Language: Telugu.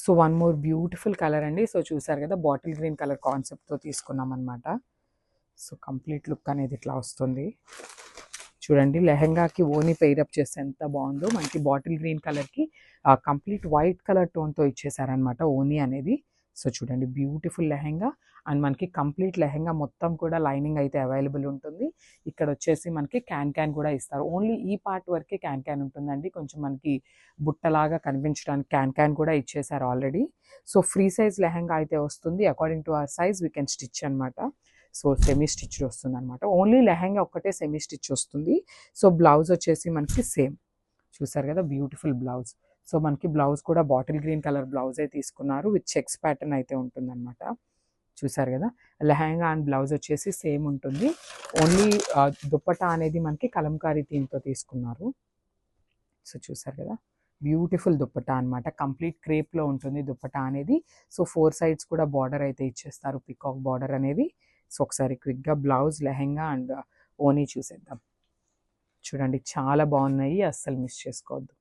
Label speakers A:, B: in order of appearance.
A: So one more beautiful colour అండి. సో చూసారు కదా, బాటిల్ గ్రీన్ కలర్ కాన్సెప్ట్తో తీసుకున్నాం అనమాట. సో కంప్లీట్ లుక్ అనేది ఇట్లా వస్తుంది. చూడండి, లెహెంగాకి ఓని పెయిరప్ చేస్తే ఎంత బాగుందో. మనకి బాటిల్ గ్రీన్ కలర్కి కంప్లీట్ వైట్ కలర్ టోన్తో ఇచ్చేసారనమాట ఓని అనేది. సో చూడండి, బ్యూటిఫుల్ లెహెంగా. అండ్ మనకి కంప్లీట్ లెహెంగా మొత్తం కూడా లైనింగ్ అయితే అవైలబుల్ ఉంటుంది. ఇక్కడ వచ్చేసి మనకి క్యాన్ కూడా ఇస్తారు. ఓన్లీ ఈ పార్ట్ వరకే క్యాన్ ఉంటుందండి. కొంచెం మనకి బుట్టలాగా కనిపించడానికి క్యాన్ కూడా ఇచ్చేసారు already. So free size lehenga అయితే వస్తుంది. According to our size we can stitch అనమాట. సో సెమీ స్టిచ్ వస్తుంది అనమాట. ఓన్లీ లెహెంగా ఒక్కటే సెమీ స్టిచ్ వస్తుంది. సో బ్లౌజ్ వచ్చేసి మనకి సేమ్. చూసారు కదా, బ్యూటిఫుల్ బ్లౌజ్. సో మనకి బ్లౌజ్ కూడా బాటిల్ గ్రీన్ కలర్ బ్లౌజే తీసుకున్నారు. విత్ చెక్స్ ప్యాటర్న్ అయితే ఉంటుందన్నమాట. చూసారు కదా, లెహంగా అండ్ బ్లౌజ్ వచ్చేసి సేమ్ ఉంటుంది. ఓన్లీ దుప్పటా అనేది మనకి కలంకారీ థీమ్తో తీసుకున్నారు. సో చూసారు కదా, బ్యూటిఫుల్ దుప్పటా అనమాట. కంప్లీట్ క్రేప్లో ఉంటుంది దుప్పటా అనేది. సో 4 సైడ్స్ కూడా బార్డర్ అయితే ఇచ్చేస్తారు, పికాక్ బార్డర్ అనేది. సో ఒకసారి క్విక్గా బ్లౌజ్, లెహెంగా అండ్ ఓనీ చూసేద్దాం. చూడండి, చాలా బాగున్నాయి, అస్సలు మిస్ చేసుకోవద్దు.